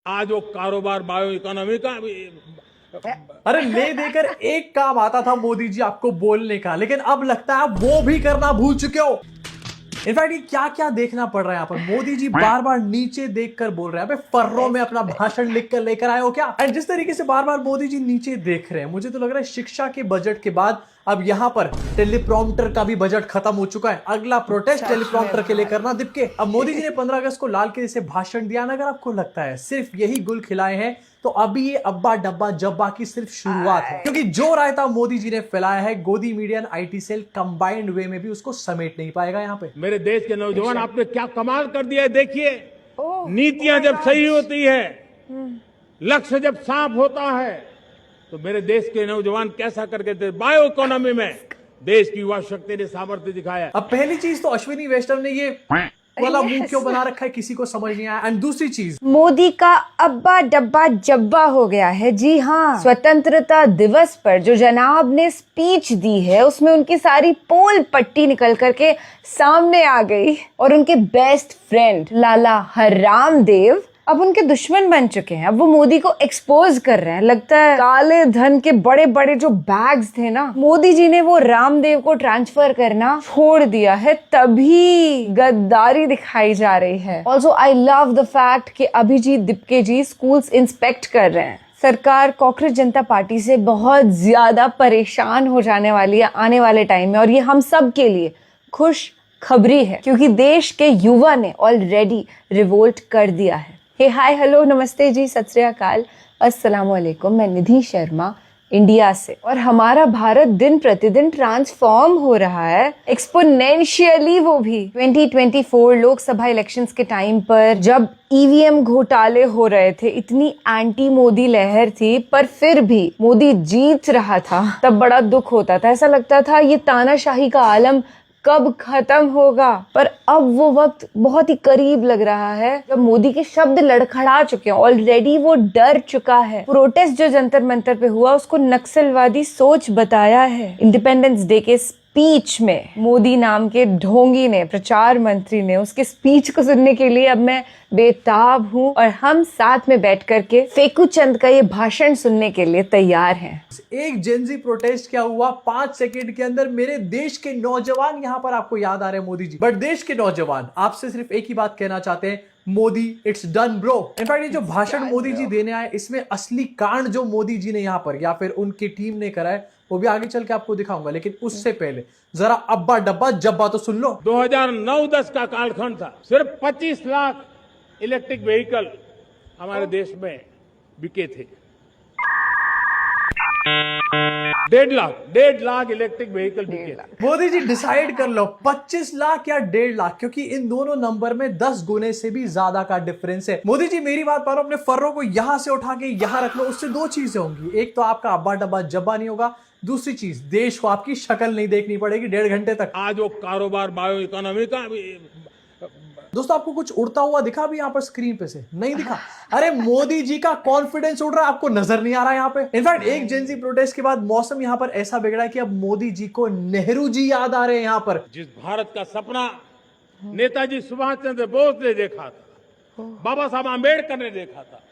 आज वो कारोबार बायो इकोनॉमी का अरे ले देकर एक काम आता था मोदी जी आपको बोलने का, लेकिन अब लगता है आप वो भी करना भूल चुके हो। इनफैक्ट ये क्या क्या देखना पड़ रहा है यहाँ पर, मोदी जी बार बार नीचे देखकर बोल रहे हैं। अबे फर्रों में अपना भाषण लिख कर लेकर आए हो क्या? एंड जिस तरीके से बार बार मोदी जी नीचे देख रहे हैं, मुझे तो लग रहा है शिक्षा के बजट के बाद अब यहाँ पर टेलीप्रॉम्प्टर का भी बजट खत्म हो चुका है। अगला प्रोटेस्ट टेलीप्रॉम्प्टर के लिए करना दिपके। अब मोदी जी ने 15 अगस्त को लाल किले से भाषण दिया ना, अगर आपको लगता है सिर्फ यही गुल खिलाए हैं तो अभी ये अब्बा डब्बा जब्बा की सिर्फ शुरुआत है, क्योंकि जो रायता मोदी जी ने फैलाया है गोदी media and IT cell combined way में भी उसको समेट नहीं पाएगा। यहाँ पे मेरे देश के नौजवान आपने क्या कमाल कर दिया है। देखिए, नीतियां जब सही होती है, लक्ष्य जब साफ होता है, तो मेरे देश के नौजवान कैसा करके बायो इकोनॉमी में देश की युवा शक्ति ने सामर्थ्य दिखाया। अब पहली चीज तो अश्विनी वैष्णव ने ये वाला मुंह क्यों बना रखा है, किसी को समझ नहीं आया। एंड दूसरी चीज, मोदी का अब्बा डब्बा जब्बा हो गया है। जी हाँ, स्वतंत्रता दिवस पर जो जनाब ने स्पीच दी है उसमें उनकी सारी पोल पट्टी निकल करके सामने आ गई और उनके बेस्ट फ्रेंड लाला हरराम देव अब उनके दुश्मन बन चुके हैं। अब वो मोदी को एक्सपोज कर रहे हैं। लगता है काले धन के बड़े बड़े जो बैग्स थे ना, मोदी जी ने वो रामदेव को ट्रांसफर करना छोड़ दिया है, तभी गद्दारी दिखाई जा रही है। Also I love the fact कि अभिजीत दिपके जी स्कूल्स इंस्पेक्ट कर रहे हैं। सरकार कांग्रेस जनता पार्टी से बहुत ज्यादा परेशान हो जाने वाली है आने वाले टाइम में, और ये हम सब के लिए खुश खबरी है, क्योंकि देश के युवा ने ऑलरेडी रिवोल्ट कर दिया है। हे हाय हेलो नमस्ते जी, सत श्री अकाल, अस्सलाम वालेकुम। मैं निधि शर्मा इंडिया से, और हमारा भारत दिन प्रतिदिन ट्रांसफॉर्म हो रहा है एक्सपोनेंशियली। वो भी 2024 लोकसभा इलेक्शंस के टाइम पर जब ईवीएम घोटाले हो रहे थे, इतनी एंटी मोदी लहर थी, पर फिर भी मोदी जीत रहा था, तब बड़ा दुख होता था। ऐसा लगता था ये तानाशाही का आलम कब खत्म होगा। पर अब वो वक्त बहुत ही करीब लग रहा है जब मोदी के शब्द लड़खड़ा चुके हैं। ऑलरेडी वो डर चुका है। प्रोटेस्ट जो जंतर मंतर पे हुआ उसको नक्सलवादी सोच बताया है। इंडिपेंडेंस डे के स्पीच में मोदी नाम के ढोंगी ने, प्रचार मंत्री ने, उसके स्पीच को सुनने के लिए अब मैं बेताब हूँ, और हम साथ में बैठ करके फेकू चंद का ये भाषण सुनने के लिए तैयार हैं। एक जेनजी प्रोटेस्ट क्या हुआ 5 सेकंड के अंदर, मेरे देश के नौजवान यहाँ पर आपको याद आ रहे हैं मोदी जी। बट देश के नौजवान आपसे सिर्फ एक ही बात कहना चाहते हैं, Modi it's done bro. In fact ये जो भाषण मोदी जी देने आए, इसमें असली कांड जो मोदी जी ने यहाँ पर या फिर उनकी टीम ने करा है वो भी आगे चल के आपको दिखाऊंगा, लेकिन उससे पहले जरा अब्बा डब्बा जब्बा तो सुन लो। 2009-10 का कालखंड था। सिर्फ 25 लाख इलेक्ट्रिक व्हीकल हमारे देश में बिके थे। 1.5 लाख इलेक्ट्रिक व्हीकल बिके थे। मोदी जी डिसाइड कर लो 25 लाख या 1.5 लाख, क्योंकि इन दोनों नंबर में 10 गुने से भी ज्यादा का डिफरेंस है। मोदी जी मेरी बात मानो, अपने फर्रों को यहां से उठा के यहां रख लो, उससे 2 चीजें होंगी। एक तो आपका अब्बा डब्बा जब्बा नहीं होगा, दूसरी चीज देश को आपकी शक्ल नहीं देखनी पड़ेगी 1.5 घंटे तक। आज वो कारोबार बायो इकोनॉमी का दोस्तों आपको कुछ उड़ता हुआ दिखा भी यहाँ पर स्क्रीन पे से? नहीं दिखा। अरे मोदी जी का कॉन्फिडेंस उड़ रहा है, आपको नजर नहीं आ रहा यहाँ पे। इनफैक्ट एक जेनजी प्रोटेस्ट के बाद मौसम यहाँ पर ऐसा बिगड़ा है कि अब मोदी जी को नेहरू जी याद आ रहे हैं यहाँ पर। जिस भारत का सपना नेताजी सुभाष चंद्र बोस ने देखा था, बाबा साहब आम्बेडकर ने देखा था,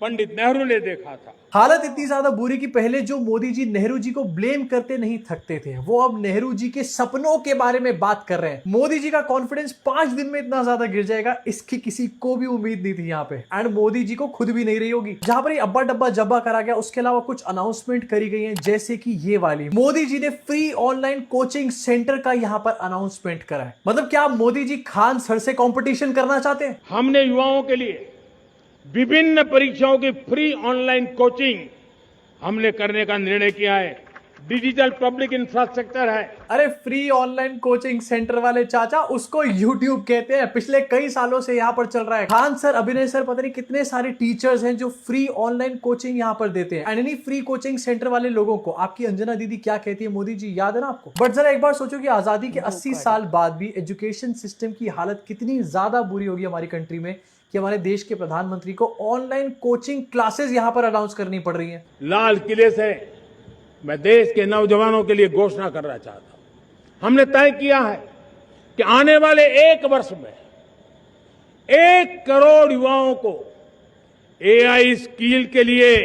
पंडित नेहरू ने देखा था। हालत इतनी ज्यादा बुरी कि पहले जो मोदी जी नेहरू जी को ब्लेम करते नहीं थकते थे, वो अब नेहरू जी के सपनों के बारे में बात कर रहे हैं। मोदी जी का कॉन्फिडेंस 5 दिन में इतना ज्यादा गिर जाएगा, इसकी किसी को भी उम्मीद नहीं थी यहाँ पे। एंड मोदी जी को खुद भी नहीं रही होगी। जहां पर ये अब्बा डब्बा जब्बा करा गया, उसके अलावा कुछ अनाउंसमेंट करी गई है, जैसे कि ये वाली। मोदी जी ने फ्री ऑनलाइन कोचिंग सेंटर का यहाँ पर अनाउंसमेंट करा है। मतलब क्या मोदी जी खान सर से कॉम्पिटिशन करना चाहते हैं? हमने युवाओं के लिए विभिन्न परीक्षाओं की फ्री ऑनलाइन कोचिंग हमने करने का निर्णय किया है। डिजिटल पब्लिक इंफ्रास्ट्रक्चर है। अरे फ्री ऑनलाइन कोचिंग सेंटर वाले चाचा, उसको यूट्यूब कहते हैं। पिछले कई सालों से यहाँ पर चल रहा है। खान सर, अभिनय सर, पता नहीं कितने सारे टीचर्स हैं जो फ्री ऑनलाइन कोचिंग यहाँ पर देते हैं। एंड इन्हीं फ्री कोचिंग सेंटर वाले लोगों को आपकी अंजना दीदी क्या कहती है, मोदी जी याद है ना आपको? बट जरा एक बार सोचो कि आजादी के 80 साल बाद भी एजुकेशन सिस्टम की हालत कितनी ज्यादा बुरी होगी हमारी कंट्री में कि हमारे देश के प्रधानमंत्री को ऑनलाइन कोचिंग क्लासेस यहां पर अनाउंस करनी पड़ रही हैं। लाल किले से मैं देश के नौजवानों के लिए घोषणा करना चाहता हूं। हमने तय किया है कि आने वाले 1 वर्ष में 1 करोड़ युवाओं को एआई स्किल के लिए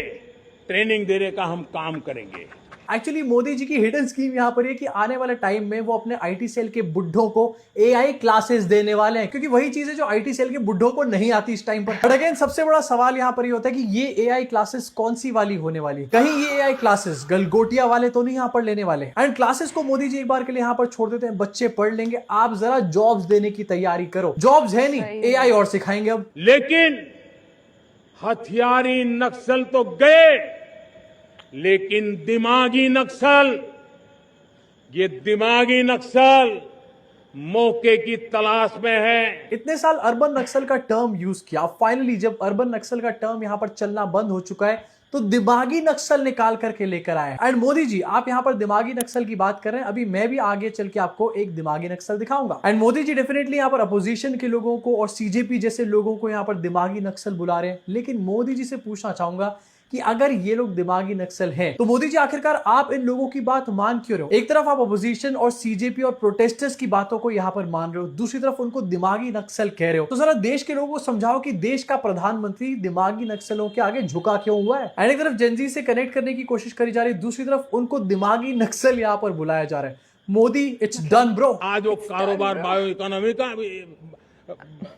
ट्रेनिंग देने का हम काम करेंगे। एक्चुअली मोदी जी की हिडन स्कीम यहां पर है कि आने वाले टाइम में वो अपने आईटी सेल के बुड्ढों को एआई क्लासेस देने वाले हैं, क्योंकि वही चीज है जो आईटी सेल के बुड्ढों को नहीं आती इस टाइम पर। बट अगेन सबसे बड़ा सवाल यहां पर ये होता है कि ये एआई क्लासेस कौन सी वाली होने वाली, कहीं ये एआई क्लासेस गलगोटिया वाले तो नहीं यहां पर लेने वाले। एंड क्लासेस को मोदी जी एक बार के लिए यहां पर छोड़ देते हैं, बच्चे पढ़ लेंगे, आप जरा जॉब्स देने की तैयारी करो। जॉब्स है नहीं, एआई और सिखाएंगे अब। लेकिन हथियारी नक्सल तो गए, लेकिन दिमागी नक्सल, ये दिमागी नक्सल मौके की तलाश में है। इतने साल अर्बन नक्सल का टर्म यूज किया, फाइनली जब अर्बन नक्सल का टर्म यहां पर चलना बंद हो चुका है तो दिमागी नक्सल निकाल करके लेकर आए। एंड मोदी जी आप यहां पर दिमागी नक्सल की बात कर रहे हैं, अभी मैं भी आगे चल के आपको एक दिमागी नक्सल दिखाऊंगा। एंड मोदी जी डेफिनेटली यहां पर अपोजिशन के लोगों को और सीजेपी जैसे लोगों को यहां पर दिमागी नक्सल बुला रहे हैं। लेकिन मोदी जी से पूछना चाहूंगा कि अगर ये लोग दिमागी नक्सल हैं तो मोदी जी आखिरकार आप इन लोगों की बात मान क्यों रहे हो? एक तरफ आप अपोजिशन और सीजेपी और प्रोटेस्टर्स की बातों को यहां पर मान रहे हो, दूसरी तरफ उनको दिमागी नक्सल कह रहे हो। तो जरा देश के लोगों को समझाओ कि देश का प्रधानमंत्री दिमागी नक्सलों के आगे झुका क्यों हुआ है। एंड एक तरफ जेनजी से कनेक्ट करने की कोशिश करी जा रही है, दूसरी तरफ उनको दिमागी नक्सल यहां पर बुलाया जा रहा है। Modi it's done bro. आज वो कारोबार बायो इकोनॉमी का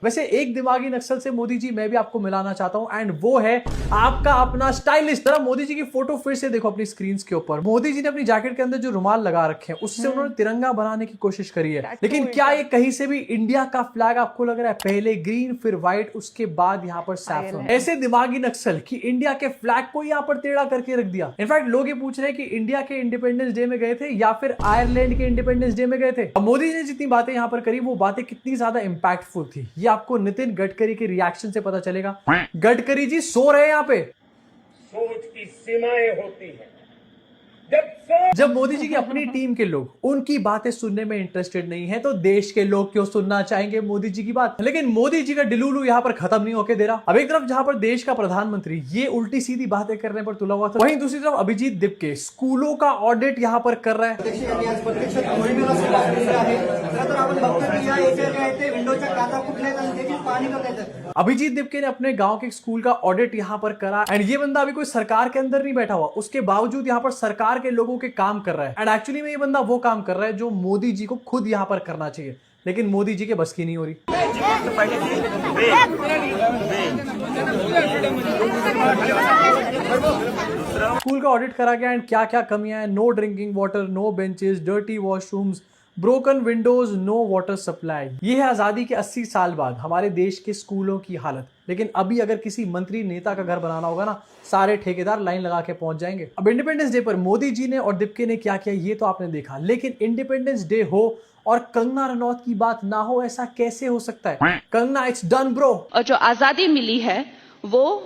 वैसे एक दिमागी नक्सल से मोदी जी मैं भी आपको मिलाना चाहता हूं, एंड वो है आपका अपना स्टाइलिस्ट। जरा मोदी जी की फोटो फिर से देखो अपनी स्क्रीन के ऊपर। मोदी जी ने अपनी जैकेट के अंदर जो रुमाल लगा रखे हैं उससे उन्होंने तिरंगा बनाने की कोशिश करी है, लेकिन क्या ये कहीं से भी इंडिया का फ्लैग आपको लग रहा है? पहले ग्रीन फिर व्हाइट उसके बाद यहाँ पर सैफरन। ऐसे दिमागी नक्सल कि इंडिया के फ्लैग को यहाँ पर टेढ़ा करके रख दिया। इनफैक्ट लोग ये पूछ रहे हैं कि इंडिया के इंडिपेंडेंस डे में गए थे या फिर आयरलैंड के इंडिपेंडेंस डे में गए थे। अब मोदी जी ने जितनी बातें यहाँ पर करी वो बातें कितनी ज्यादा इंपैक्टफुल थी ये आपको नितिन गडकरी के रिएक्शन से पता चलेगा। गडकरी जी सो रहे हैं यहाँ पे। सोच की सीमाएं होती हैं। जब मोदी जी की अपनी टीम के लोग उनकी बातें सुनने में इंटरेस्टेड नहीं है तो देश के लोग क्यों सुनना चाहेंगे मोदी जी की बात? लेकिन मोदी जी का डिलूलू यहाँ पर खत्म नहीं होके दे रहा। अब एक तरफ जहां पर देश का प्रधानमंत्री ये उल्टी सीधी बातें करने पर तुला हुआ था, वहीं दूसरी तरफ अभिजीत दिपके स्कूलों का ऑडिट यहाँ पर कर रहा है। अभिजीत दिपके ने अपने गांव के स्कूल का ऑडिट यहाँ पर करा, एंड ये बंदा अभी कोई सरकार के अंदर नहीं बैठा हुआ, उसके बावजूद यहाँ पर सरकार के लोगों के काम कर रहा है। एंड एक्चुअली में ये बंदा वो काम कर रहा है जो मोदी जी को खुद यहाँ पर करना चाहिए, लेकिन मोदी जी के बस की नहीं हो रही। स्कूल का ऑडिट करा गया एंड क्या क्या कमियां हैं? No drinking water, no benches, dirty washrooms, broken windows, no water supply. ये है आजादी के 80 साल बाद हमारे देश के स्कूलों की हालत। लेकिन अभी अगर किसी मंत्री नेता का घर बनाना होगा ना, सारे ठेकेदार लाइन लगा के पहुंच जाएंगे। अब इंडिपेंडेंस डे पर मोदी जी ने और दिपके ने क्या किया ये तो आपने देखा, लेकिन इंडिपेंडेंस डे हो और कंगना रनौत की बात ना हो, ऐसा कैसे हो सकता है? Kangana it's done bro. और जो आजादी मिली है वो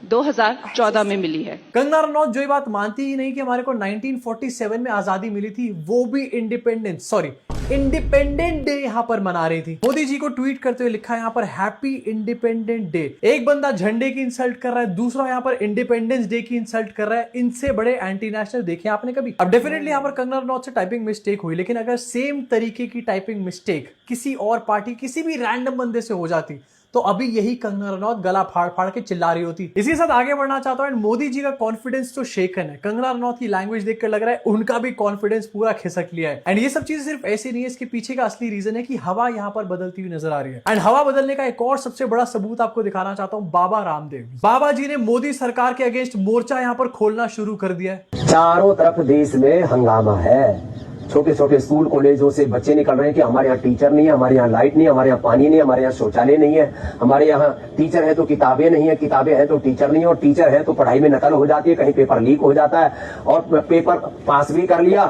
2014 में मिली है। कंगना रनौत जो ये बात मानती ही नहीं कि हमारे को 1947 में आजादी मिली थी, वो भी इंडिपेंडेंट डे यहाँ पर मना रही थी। मोदी जी को ट्वीट करते हुए लिखा है यहाँ पर हैप्पी इंडिपेंडेंट डे। एक बंदा झंडे की इंसल्ट कर रहा है, दूसरा यहाँ पर इंडिपेंडेंस डे की इंसल्ट कर रहा है। इनसे बड़े एंटी नेशनल देखे आपने कभी? अब डेफिनेटली यहाँ पर कंगना रनौत से टाइपिंग मिस्टेक हुई, लेकिन अगर सेम तरीके की टाइपिंग मिस्टेक किसी और पार्टी किसी भी रैंडम बंदे से हो जाती तो अभी यही कंगना रनौत गला फाड़ फाड़ के चिल्ला रही होती। इसी साथ आगे बढ़ना चाहता हूं, एंड मोदी जी का कॉन्फिडेंस तो शेकन है। कंगना रनौत की लैंग्वेज देखकर लग रहा है उनका भी कॉन्फिडेंस पूरा खिसक लिया है। एंड ये सब चीजें सिर्फ ऐसे नहीं है, इसके पीछे का असली रीजन है कि हवा यहाँ पर बदलती हुई नजर आ रही है। एंड हवा बदलने का एक और सबसे बड़ा सबूत आपको दिखाना चाहता हूँ, बाबा रामदेव। बाबा जी ने मोदी सरकार के अगेंस्ट मोर्चा यहाँ पर खोलना शुरू कर दिया है। चारों तरफ देश में हंगामा है। छोटे छोटे स्कूल कॉलेजों से बच्चे निकल रहे हैं कि हमारे यहाँ टीचर नहीं है, हमारे यहाँ लाइट नहीं है, हमारे यहाँ पानी नहीं है, हमारे यहाँ शौचालय नहीं है, हमारे यहाँ टीचर है तो किताबें नहीं है, किताबें हैं तो टीचर नहीं है, और टीचर है तो पढ़ाई में नकल हो जाती है, कहीं पेपर लीक हो जाता है, और पेपर पास भी कर लिया,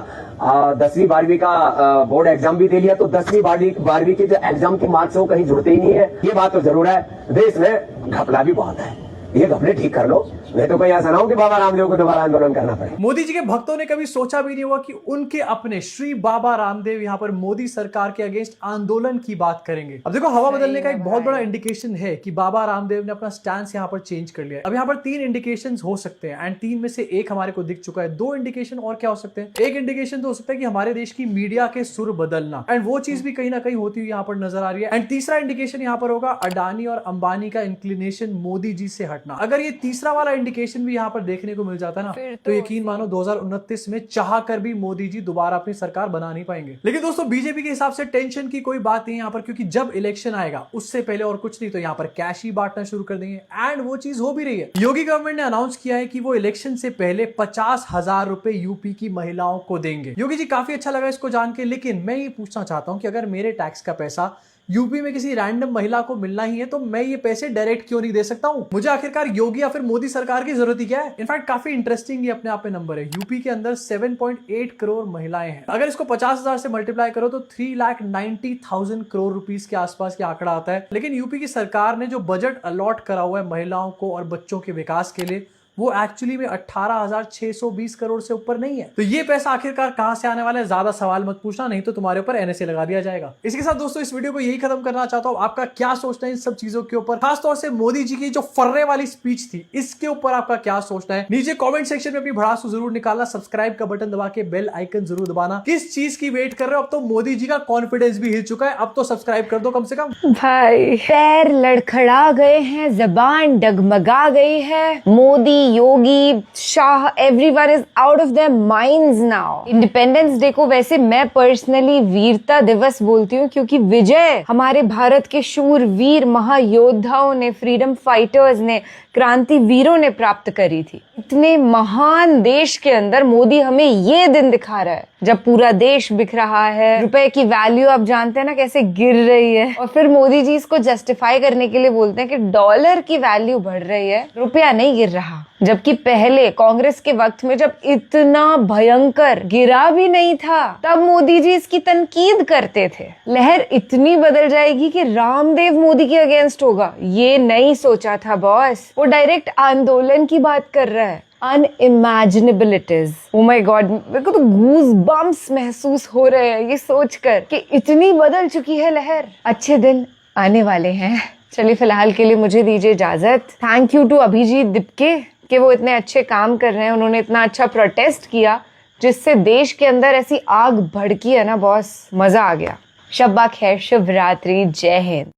10वीं 12वीं का बोर्ड एग्जाम भी दे लिया, तो 10वीं 12वीं के जो एग्जाम के मार्क्स वो कहीं जुड़ते ही नहीं है। ये बात तो जरूर है, देश में घपला भी बहुत है, ये घपले ठीक कर लो, नहीं तो कोई ऐसा ना हो कि बाबा रामदेव को दोबारा आंदोलन करना पड़े। मोदी जी के भक्तों ने कभी सोचा भी नहीं हुआ कि उनके अपने श्री बाबा रामदेव यहाँ पर मोदी सरकार के अगेंस्ट आंदोलन की बात करेंगे। अब देखो हवा बदलने का एक बहुत बड़ा इंडिकेशन है कि बाबा रामदेव ने अपना स्टैंस यहाँ पर चेंज कर लिया। अब यहाँ पर 3 इंडिकेशन हो सकते हैं, एंड 3 में से एक हमारे को दिख चुका है। 2 इंडिकेशन और क्या हो सकते हैं? एक इंडिकेशन तो हो सकता है कि हमारे देश की मीडिया के सुर बदलना, एंड वो चीज भी कहीं ना कहीं होती हुई यहाँ पर नजर आ रही है। एंड तीसरा इंडिकेशन यहाँ पर होगा अडानी और अंबानी का इंक्लिनेशन मोदी जी से हटना। घटना। अगर ये तीसरा वाला इंडिकेशन भी यहाँ पर देखने को मिल जाता है ना, तो यकीन मानो 2029 में चाह कर भी मोदी जी दोबारा अपनी सरकार बना नहीं पाएंगे। लेकिन दोस्तों बीजेपी के हिसाब से टेंशन की कोई बात नहीं यहाँ पर, क्योंकि जब इलेक्शन आएगा उससे पहले और कुछ नहीं तो यहाँ पर कैश ही बांटना शुरू कर देंगे। एंड वो चीज हो भी रही है। योगी गवर्नमेंट ने अनाउंस किया है कि वो इलेक्शन से पहले 50,000 रुपए यूपी की महिलाओं को देंगे। योगी जी काफी अच्छा लगा इसको जान के, लेकिन मैं ये पूछना चाहता हूं कि अगर मेरे टैक्स का पैसा यूपी में किसी रैंडम महिला को मिलना ही है तो मैं ये पैसे डायरेक्ट क्यों नहीं दे सकता हूं? मुझे आखिरकार योगी या फिर मोदी सरकार की जरूरत ही क्या है? इनफैक्ट काफी इंटरेस्टिंग ये अपने आप में नंबर है। यूपी के अंदर 7.8 करोड़ महिलाएं हैं। अगर इसको 50,000 से मल्टीप्लाई करो तो 3,90,000 करोड़ रुपीस के आसपास की आंकड़ा आता है। लेकिन यूपी की सरकार ने जो बजट अलॉट करा हुआ है महिलाओं को और बच्चों के विकास के लिए, वो एक्चुअली में 18,620 करोड़ से ऊपर नहीं है। तो ये पैसा आखिरकार कहां से आने वाला है? ज्यादा सवाल मत पूछना, नहीं तो तुम्हारे ऊपर एनएसए लगा दिया जाएगा। इसके साथ दोस्तों इस वीडियो को यही खत्म करना चाहता हूं। आपका क्या सोचना है इन सब चीजों के ऊपर, खासतौर से मोदी जी की जो फर्रे वाली स्पीच थी इसके ऊपर आपका क्या सोचना है? नीचे कॉमेंट सेक्शन में अपनी भड़ास जरूर निकालना, सब्सक्राइब का बटन दबा के बेल आइकन जरूर दबाना। किस चीज की वेट कर रहे हो? अब तो मोदी जी का कॉन्फिडेंस भी हिल चुका है, अब तो सब्सक्राइब कर दो कम से कम। भाई पैर लड़खड़ा गए हैं, जबान डगमगा गई है। Modi, Yogi, Shah, everyone is out of their minds now. Independence day को वैसे मैं पर्सनली वीरता दिवस बोलती हूँ, क्योंकि विजय हमारे भारत के शूर वीर महायोद्धाओं ने, फ्रीडम फाइटर्स ने, क्रांति वीरों ने प्राप्त करी थी। इतने महान देश के अंदर मोदी हमें ये दिन दिखा रहा है जब पूरा देश बिक रहा है, रुपए की वैल्यू आप जानते हैं ना कैसे गिर रही है, और फिर मोदी जी इसको जस्टिफाई करने के लिए बोलते हैं कि डॉलर की वैल्यू बढ़ रही है, रुपया नहीं गिर रहा। जबकि पहले कांग्रेस के वक्त में जब इतना भयंकर गिरा भी नहीं था, तब मोदी जी इसकी तनकीद करते थे। लहर इतनी बदल जाएगी कि रामदेव मोदी के अगेंस्ट होगा, ये नहीं सोचा था बॉस। वो डायरेक्ट आंदोलन की बात कर रहा है। Unimaginable it is. Oh my God, मेरे को तो गूज बम्प्स महसूस हो रहे हैं ये सोचकर कि इतनी बदल चुकी है लहर। अच्छे दिन आने वाले हैं। चलिए फिलहाल के लिए मुझे दीजिए इजाजत। Thank you to Abhijit Dipke कि वो इतने अच्छे काम कर रहे हैं। उन्होंने इतना अच्छा प्रोटेस्ट किया जिससे देश के अंदर ऐसी आग भड़की है ना बॉस, मजा आ गया। शब्बा खैर, शुभ रात्रि, जय हिंद।